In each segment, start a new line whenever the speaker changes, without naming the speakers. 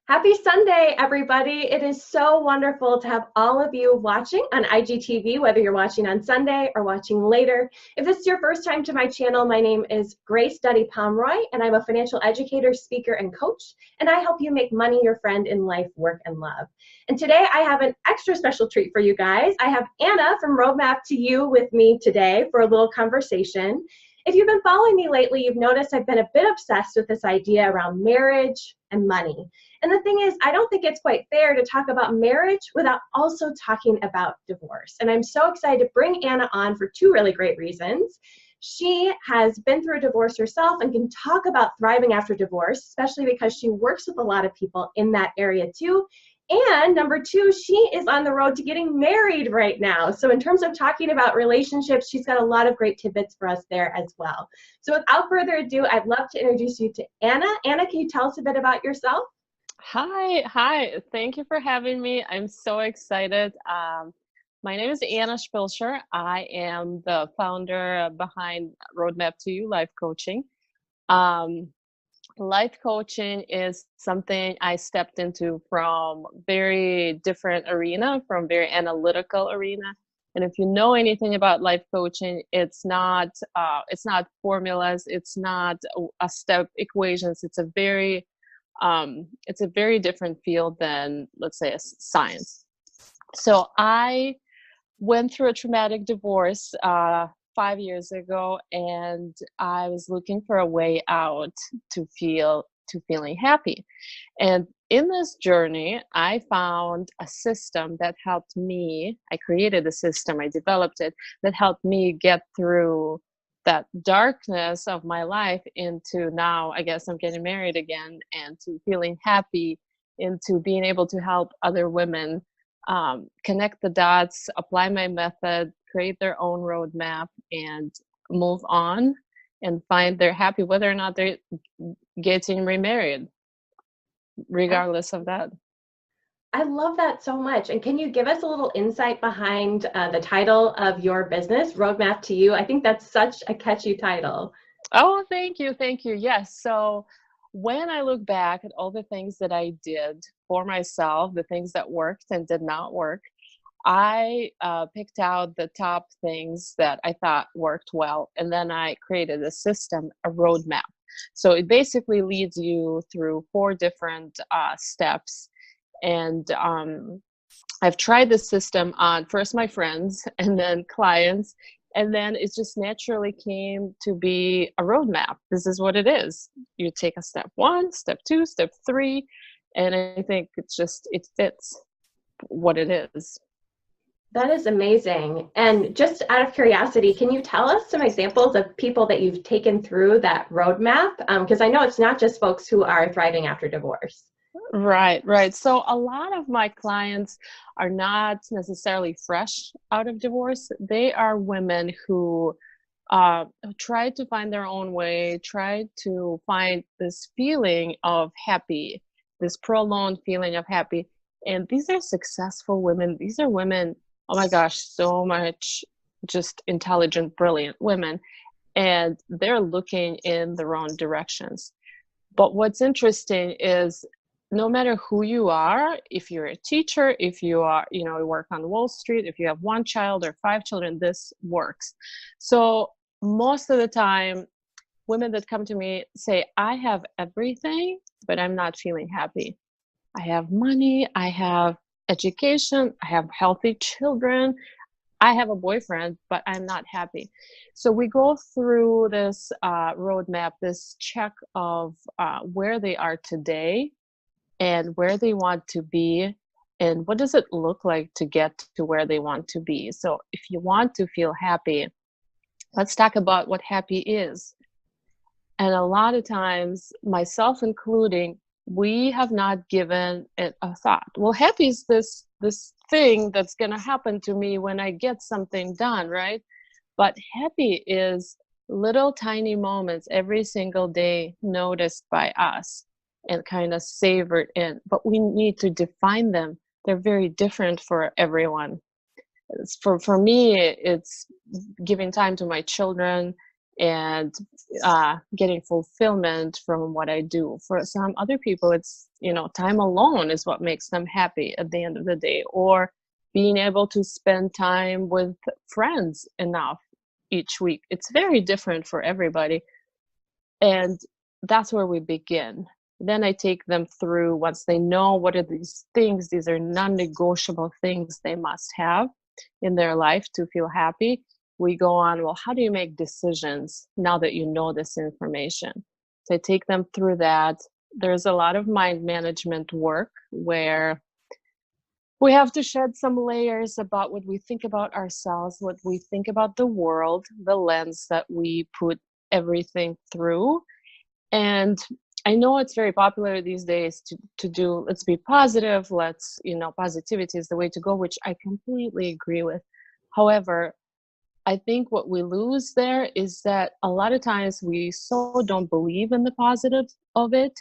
Happy Sunday, everybody. It is so wonderful to have all of you watching on IGTV, whether you're watching on Sunday or watching later. If this is your first time to my channel, my name is Grace Pomroy, and I'm a financial educator, speaker, and coach, and I help you make money your friend in life, work, and love. And today I have an extra special treat for you guys. I have Anna from Roadmap to You with me today for a little conversation. If you've been following me lately, you've noticed I've been a bit obsessed with this idea around marriage and money. And the thing is, I don't think it's quite fair to talk about marriage without also talking about divorce. And I'm so excited to bring Anna on for two really great reasons. She has been through a divorce herself and can talk about thriving after divorce, especially because she works with a lot of people in that area too. And number two, she is on the road to getting married right now. So in terms of talking about relationships, she's got a lot of great tidbits for us there as well. So without further ado, I'd love to introduce you to Anna. Anna, can you tell us a bit about yourself?
Hi. Thank you for having me. I'm so excited. My name is Anna Spilscher. I am the founder behind Roadmap to You Life Coaching. Life coaching is something I stepped into from very different arena, from very analytical arena. And if you know anything about life coaching, it's not formulas, it's not a step equations. It's a very different field than, let's say, a science. So I went through a traumatic divorce 5 years ago, and I was looking for a way out to feeling happy. And in this journey, I found a system that helped me. I created a system, I developed it, that helped me get through that darkness of my life into now, I guess I'm getting married again, and to feeling happy, into being able to help other women connect the dots, apply my method, create their own roadmap, and move on and find they're happy whether or not they're getting remarried, regardless of that.
I love that so much. And can you give us a little insight behind the title of your business, Roadmap to You? I think that's such a catchy title.
Oh, thank you. Yes. So when I look back at all the things that I did for myself, the things that worked and did not work, I picked out the top things that I thought worked well, and then I created a system, a roadmap. So it basically leads you through 4 different steps. And I've tried the system on first my friends and then clients, and then it just naturally came to be a roadmap. This is what it is. You take a step 1, step 2, step 3, and I think it fits what it is.
That is amazing. And just out of curiosity, can you tell us some examples of people that you've taken through that roadmap? Because I know it's not just folks who are thriving after divorce.
Right. So a lot of my clients are not necessarily fresh out of divorce. They are women who tried to find their own way, tried to find this feeling of happy, this prolonged feeling of happy. And these are successful women. These are women, oh my gosh, so much just intelligent, brilliant women. And they're looking in the wrong directions. But what's interesting is no matter who you are, if you're a teacher, if you are, you work on Wall Street, if you have 1 child or 5 children, this works. So most of the time, women that come to me say, I have everything, but I'm not feeling happy. I have money, I have education, I have healthy children, I have a boyfriend, but I'm not happy. So we go through this roadmap, this check of where they are today and where they want to be, and what does it look like to get to where they want to be. So if you want to feel happy, let's talk about what happy is. And a lot of times, myself including, we have not given it a thought. Well, happy is this thing that's going to happen to me when I get something done, right? But happy is little tiny moments every single day noticed by us and kind of savored in. But we need to define them. They're very different for everyone. For me, it's giving time to my children and getting fulfillment from what I do. For some other people, it's, time alone is what makes them happy at the end of the day, or being able to spend time with friends enough each week. It's very different for everybody. And that's where we begin. Then I take them through, once they know what are these things, these are non-negotiable things they must have in their life to feel happy. We go on, well, how do you make decisions now that you know this information? So I take them through that. There's a lot of mind management work where we have to shed some layers about what we think about ourselves, what we think about the world, the lens that we put everything through. And I know it's very popular these days to do, let's be positive, positivity is the way to go, which I completely agree with. However, I think what we lose there is that a lot of times we so don't believe in the positive of it,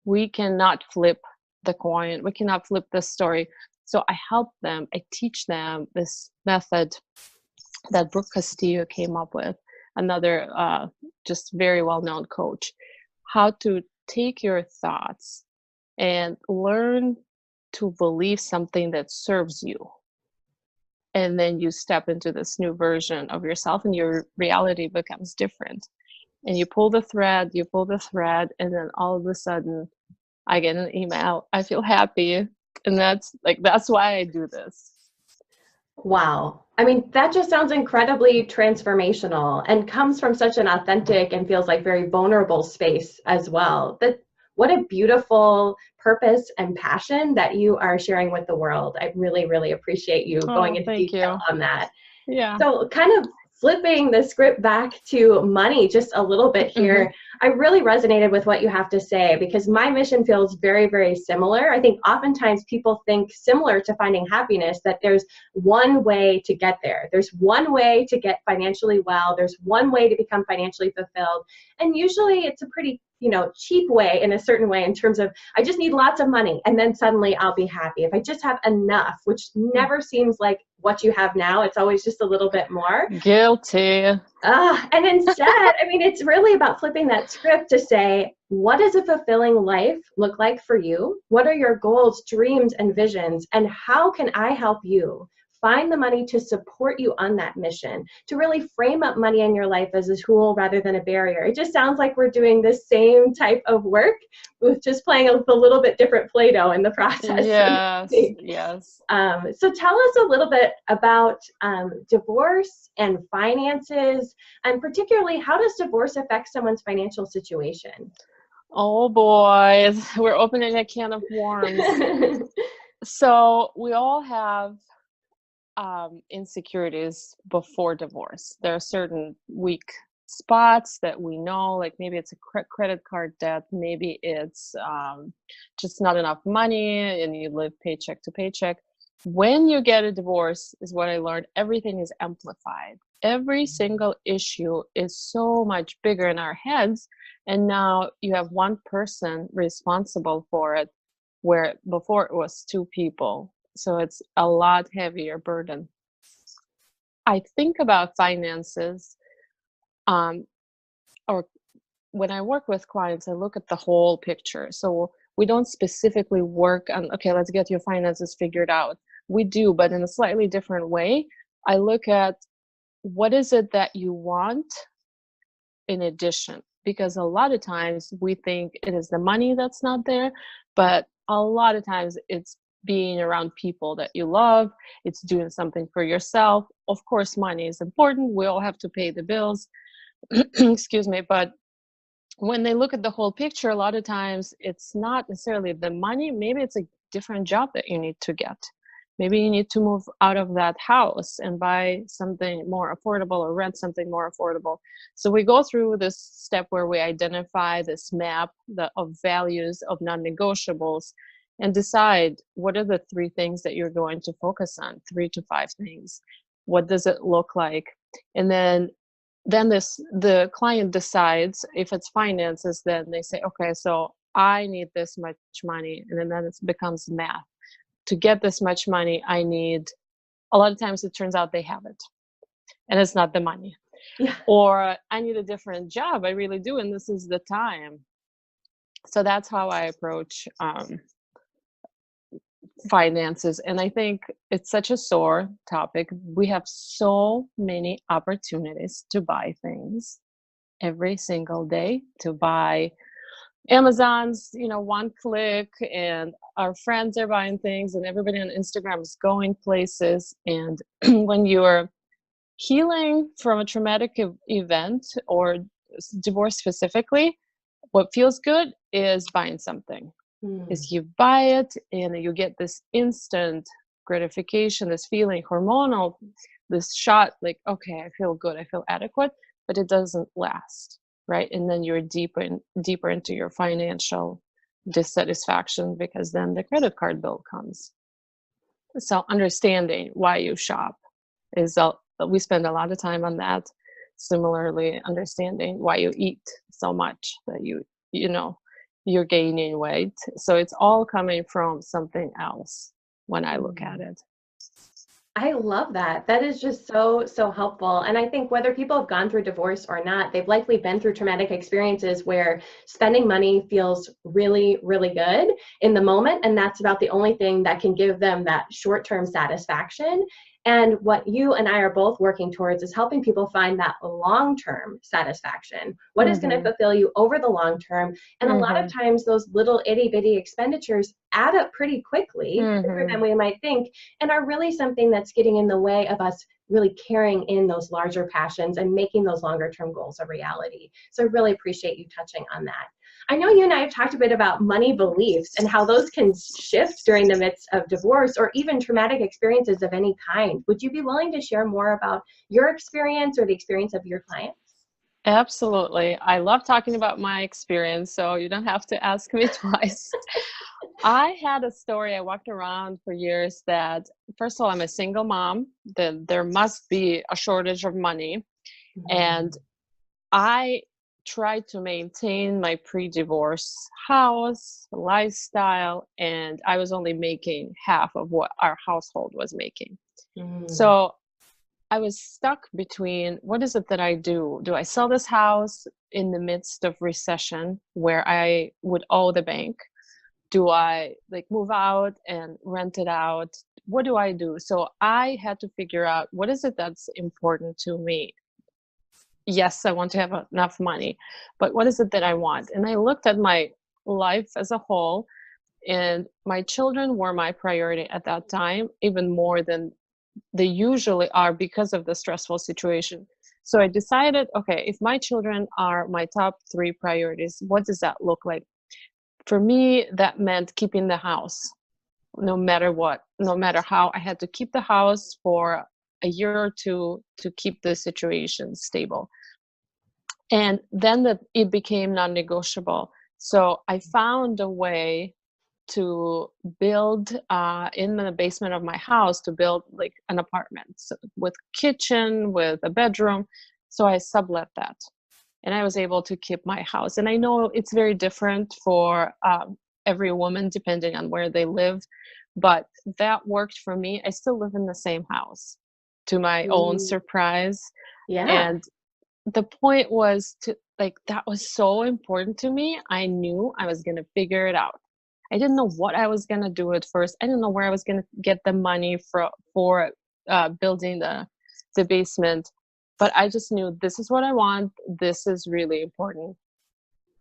we cannot flip the coin, we cannot flip the story. So I help them, I teach them this method that Brooke Castillo came up with, another just very well-known coach, how to take your thoughts and learn to believe something that serves you. And then you step into this new version of yourself and your reality becomes different. And you pull the thread, and then all of a sudden I get an email, I feel happy. And that's why I do this.
Wow. I mean, that just sounds incredibly transformational and comes from such an authentic and feels like very vulnerable space as well. What a beautiful purpose and passion that you are sharing with the world. I really, really appreciate you going into detail on that.
Yeah.
So kind of flipping the script back to money just a little bit here, I really resonated with what you have to say because my mission feels very, very similar. I think oftentimes people think similar to finding happiness, that there's one way to get there. There's one way to get financially well. There's one way to become financially fulfilled. And usually it's a pretty cheap way in a certain way in terms of I just need lots of money and then suddenly I'll be happy. If I just have enough, which never seems like what you have now, it's always just a little bit more.
Guilty.
And instead, I mean, it's really about flipping that script to say, what does a fulfilling life look like for you? What are your goals, dreams, and visions? And how can I help you find the money to support you on that mission, to really frame up money in your life as a tool rather than a barrier? It just sounds like we're doing the same type of work with just playing a little bit different Play-Doh in the process.
Yes.
So tell us a little bit about divorce and finances, and particularly how does divorce affect someone's financial situation?
Oh boy, we're opening a can of worms. So we all have insecurities before divorce. There are certain weak spots that we know, like maybe it's a credit card debt, maybe it's just not enough money and you live paycheck to paycheck. When you get a divorce, is what I learned, everything is amplified. Every single issue is so much bigger in our heads, and now you have one person responsible for it, where before it was two people. So it's a lot heavier burden. I think about finances, or when I work with clients, I look at the whole picture. So we don't specifically work on, okay, let's get your finances figured out. We do, but in a slightly different way. I look at what is it that you want in addition, because a lot of times we think it is the money that's not there, but a lot of times it's being around people that you love, it's doing something for yourself. Of course, money is important. We all have to pay the bills, excuse me, but when they look at the whole picture, a lot of times it's not necessarily the money. Maybe it's a different job that you need to get. Maybe you need to move out of that house and buy something more affordable or rent something more affordable. So we go through this step where we identify this map of values, of non-negotiables, and decide what are the 3 things that you're going to focus on, 3 to 5 things. What does it look like? And then the client decides. If it's finances, then they say, okay, so I need this much money, and then it becomes math. To get this much money, I need, a lot of times it turns out they have it, and it's not the money.
Yeah.
or I need a different job. I really do. And this is the time. So that's how I approach finances. And I think it's such a sore topic. We have so many opportunities to buy things every single day, to buy Amazon's, one click, and our friends are buying things, and everybody on Instagram is going places. And when you're healing from a traumatic event or divorce specifically, what feels good is buying something.
Mm.
Is you buy it and you get this instant gratification, this feeling, hormonal, this shot, like, okay, I feel good, I feel adequate, but it doesn't last, right? And then you're deeper into your financial dissatisfaction, because then the credit card bill comes. So understanding why you shop is we spend a lot of time on that. Similarly, understanding why you eat so much that you're gaining weight. So it's all coming from something else when I look at it.
I love that. That is just so, so helpful. And I think whether people have gone through divorce or not, they've likely been through traumatic experiences where spending money feels really, really good in the moment. And that's about the only thing that can give them that short-term satisfaction. And what you and I are both working towards is helping people find that long-term satisfaction. What is going to fulfill you over the long term? And a lot of times those little itty bitty expenditures add up pretty quickly, quicker than we might think, and are really something that's getting in the way of us really carrying in those larger passions and making those longer term goals a reality. So I really appreciate you touching on that. I know you and I have talked a bit about money beliefs and how those can shift during the midst of divorce or even traumatic experiences of any kind. Would you be willing to share more about your experience or the experience of your clients?
Absolutely. I love talking about my experience, so you don't have to ask me twice. I had a story. I walked around for years that, first of all, I'm a single mom, that there must be a shortage of money. And I tried to maintain my pre-divorce house, lifestyle, and I was only making half of what our household was making. So I was stuck between, what is it that I do? Do I sell this house in the midst of recession where I would owe the bank? Do I move out and rent it out? What do I do? So I had to figure out, what is it that's important to me? Yes, I want to have enough money, but what is it that I want? And I looked at my life as a whole, and my children were my priority at that time, even more than they usually are because of the stressful situation. So I decided, okay, if my children are my top 3 priorities, what does that look like? For me, that meant keeping the house, no matter what, no matter how. I had to keep the house for a year or two to keep the situation stable. And then it became non-negotiable. So I found a way to build in the basement of my house, to build an apartment with kitchen, with a bedroom. So I sublet that, and I was able to keep my house. And I know it's very different for every woman depending on where they live, but that worked for me. I still live in the same house, to my own surprise.
Yeah.
And the point was that was so important to me. I knew I was going to figure it out. I didn't know what I was going to do at first. I didn't know where I was going to get the money for building the basement, but I just knew this is what I want. This is really important.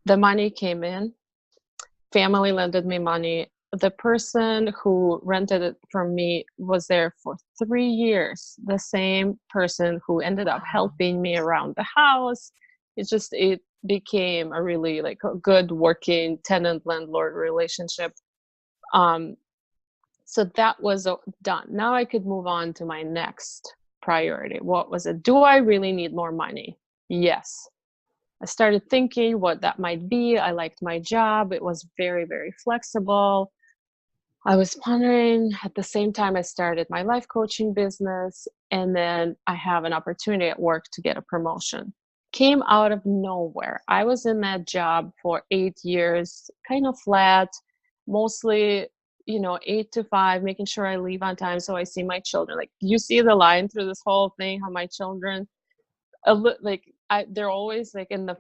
The money came in. Family lended me money. The person who rented it from me was there for 3 years. The same person who ended up helping me around the house. It became a really a good working tenant-landlord relationship. So that was done. Now I could move on to my next priority. What was it? Do I really need more money? Yes. I started thinking what that might be. I liked my job. It was very, very flexible. I was pondering. At the same time, I started my life coaching business, and then I have an opportunity at work to get a promotion. Came out of nowhere. I was in that job for 8 years, kind of flat, mostly 8 to 5, making sure I leave on time so I see my children. You see the line through this whole thing, how my children they're always like in the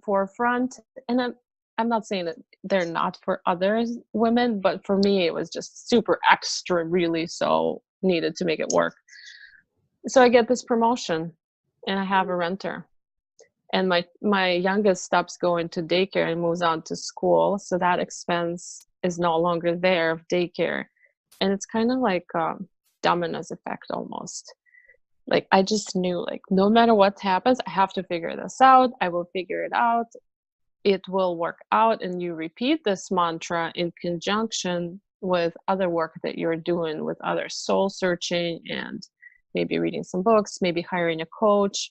forefront, and I'm not saying that they're not for other women, but for me it was just super extra, really so needed to make it work. So I get this promotion and I have a renter, and my youngest stops going to daycare and moves on to school, so that expense is no longer there of daycare. And it's kind of like dominoes effect almost. Like I just knew, like, no matter what happens, I have to figure this out. I will figure it out. It will work out. And you repeat this mantra in conjunction with other work that you're doing, with other soul searching and maybe reading some books, maybe hiring a coach.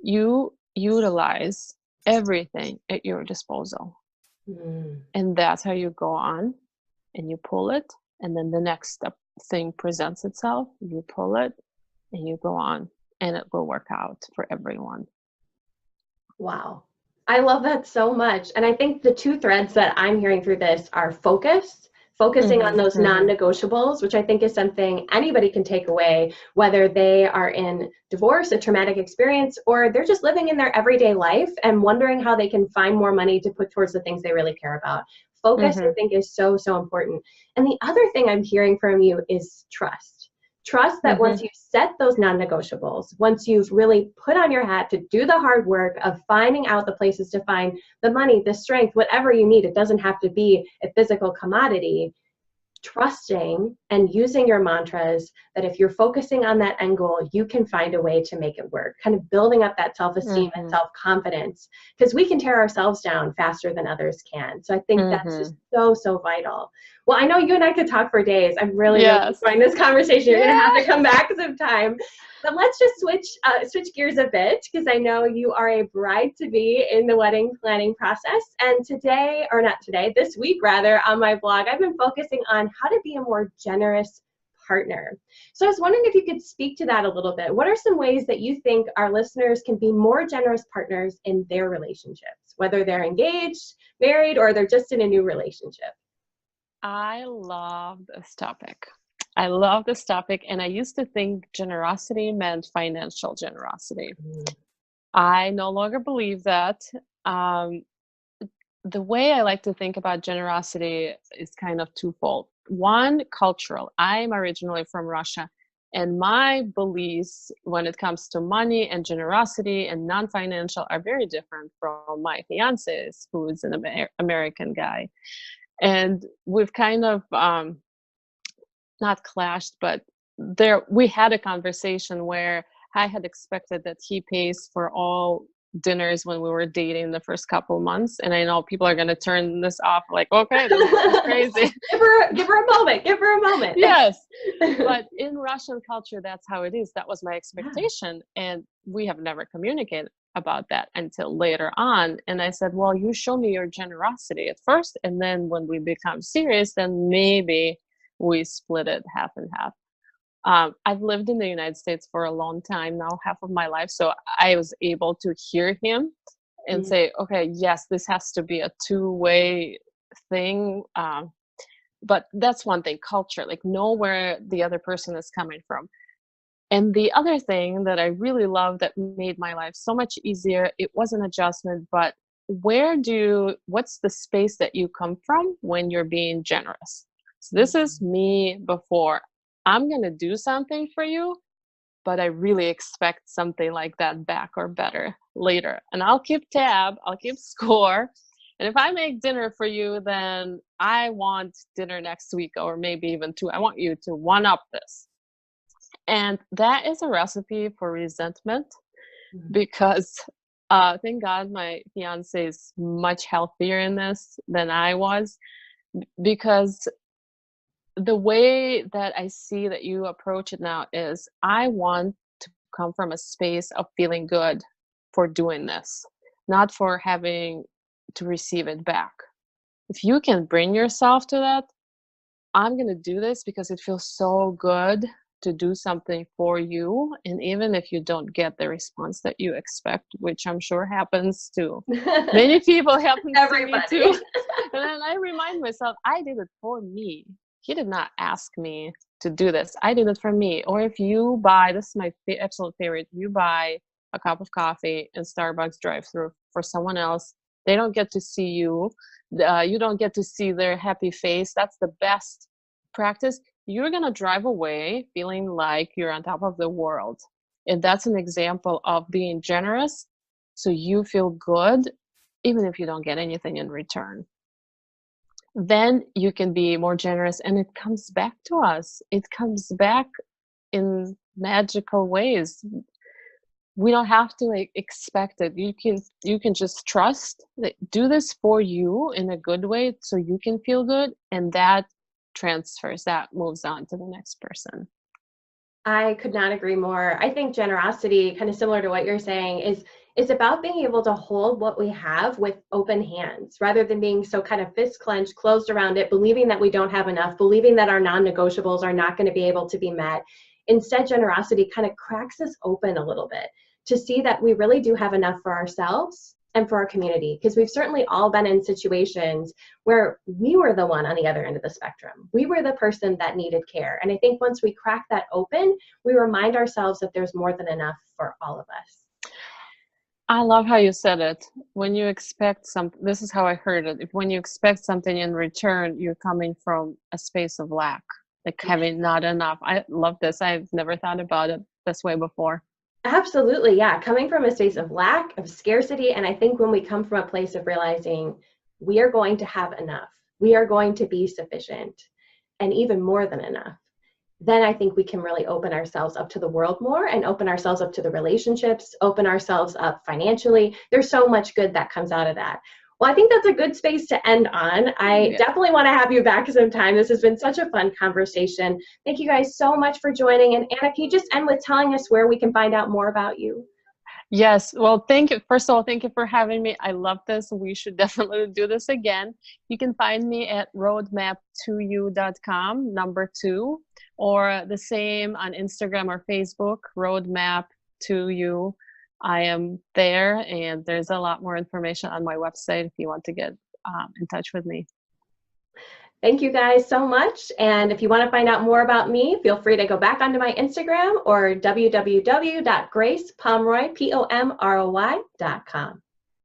You utilize everything at your disposal. And that's how you go on and you pull it. And then the next thing presents itself, you pull it and you go on, and it will work out for everyone.
Wow. I love that so much. And I think the two threads that I'm hearing through this are focusing on those non-negotiables, which I think is something anybody can take away, whether they are in divorce, a traumatic experience, or they're just living in their everyday life and wondering how they can find more money to put towards the things they really care about. Focus, I think, is so, so important. And the other thing I'm hearing from you is trust. Trust that once you set those non-negotiables, once you've really put on your hat to do the hard work of finding out the places to find the money, the strength, whatever you need, it doesn't have to be a physical commodity. Trusting and using your mantras that if you're focusing on that end goal, you can find a way to make it work, kind of building up that self-esteem and self-confidence, because we can tear ourselves down faster than others can. So I think that's just so, so vital. Well, I know you and I could talk for days. I'm really enjoying this conversation. You're going to have to come back sometime. But let's just switch gears a bit, because I know you are a bride-to-be in the wedding planning process. And this week rather, on my blog, I've been focusing on how to be a more generous partner. So I was wondering if you could speak to that a little bit. What are some ways that you think our listeners can be more generous partners in their relationships, whether they're engaged, married, or they're just in a new relationship?
I love this topic. And I used to think generosity meant financial generosity. I no longer believe that. The way I like to think about generosity is kind of twofold. One, cultural. I'm originally from Russia, and my beliefs when it comes to money and generosity and non-financial are very different from my fiance's, who is an American guy. And we've kind of not clashed, but we had a conversation where I had expected that he pays for all dinners when we were dating the first couple months, and I know people are going to turn this off like, okay, this is crazy.
give her a moment.
Yes. But in Russian culture, that's how it is. That was my expectation. And we have never communicated about that until later on. And I said, well, you show me your generosity at first, and then when we become serious, then maybe we split it half and half. I've lived in the United States for a long time now, half of my life. So I was able to hear him and say, okay, yes, this has to be a two-way thing. But that's one thing, culture, like know where the other person is coming from. And the other thing that I really love that made my life so much easier, it was an adjustment, but what's the space that you come from when you're being generous? So this is me before. I'm going to do something for you, but I really expect something like that back or better later. And I'll keep tab, I'll keep score. And if I make dinner for you, then I want dinner next week, or maybe even two. I want you to one up this. And that is a recipe for resentment, because thank God my fiance is much healthier in this than I was, because the way that I see that you approach it now is I want to come from a space of feeling good for doing this, not for having to receive it back. If you can bring yourself to that, I'm going to do this because it feels so good to do something for you. And even if you don't get the response that you expect, which I'm sure happens to many people, happens to me too. And then I remind myself, I did it for me. He did not ask me to do this. I did it for me. Or if you buy, this is my absolute favorite, you buy a cup of coffee in Starbucks drive-thru for someone else. They don't get to see you. You don't get to see their happy face. That's the best practice. You're going to drive away feeling like you're on top of the world. And that's an example of being generous so you feel good, even if you don't get anything in return. Then you can be more generous, and it comes back to us. It comes back in magical ways. We don't have to expect it. You can just trust that, do this for you in a good way so you can feel good, and that transfers, that moves on to the next person.
I could not agree more. I think generosity, kind of similar to what you're saying, is about being able to hold what we have with open hands rather than being so kind of fist clenched, closed around it, believing that we don't have enough, believing that our non-negotiables are not going to be able to be met. Instead, generosity kind of cracks us open a little bit to see that we really do have enough for ourselves and for our community, because we've certainly all been in situations where we were the one on the other end of the spectrum. We were the person that needed care. And I think once we crack that open, we remind ourselves that there's more than enough for all of us.
I love how you said it. When you expect something, this is how I heard it. When you expect something in return, you're coming from a space of lack, like having not enough. I love this. I've never thought about it this way before.
Absolutely, yeah. Coming from a space of lack, of scarcity, and I think when we come from a place of realizing we are going to have enough, we are going to be sufficient, and even more than enough, then I think we can really open ourselves up to the world more and open ourselves up to the relationships, open ourselves up financially. There's so much good that comes out of that. Well, I think that's a good space to end on. I definitely want to have you back sometime. This has been such a fun conversation. Thank you guys so much for joining. And Anna, can you just end with telling us where we can find out more about you?
Yes. Well, thank you. First of all, thank you for having me. I love this. We should definitely do this again. You can find me at roadmap2you.com, number 2, or the same on Instagram or Facebook, roadmap2you. I am there, and there's a lot more information on my website if you want to get in touch with me.
Thank you guys so much. And if you want to find out more about me, feel free to go back onto my Instagram or www.gracepomroy.com.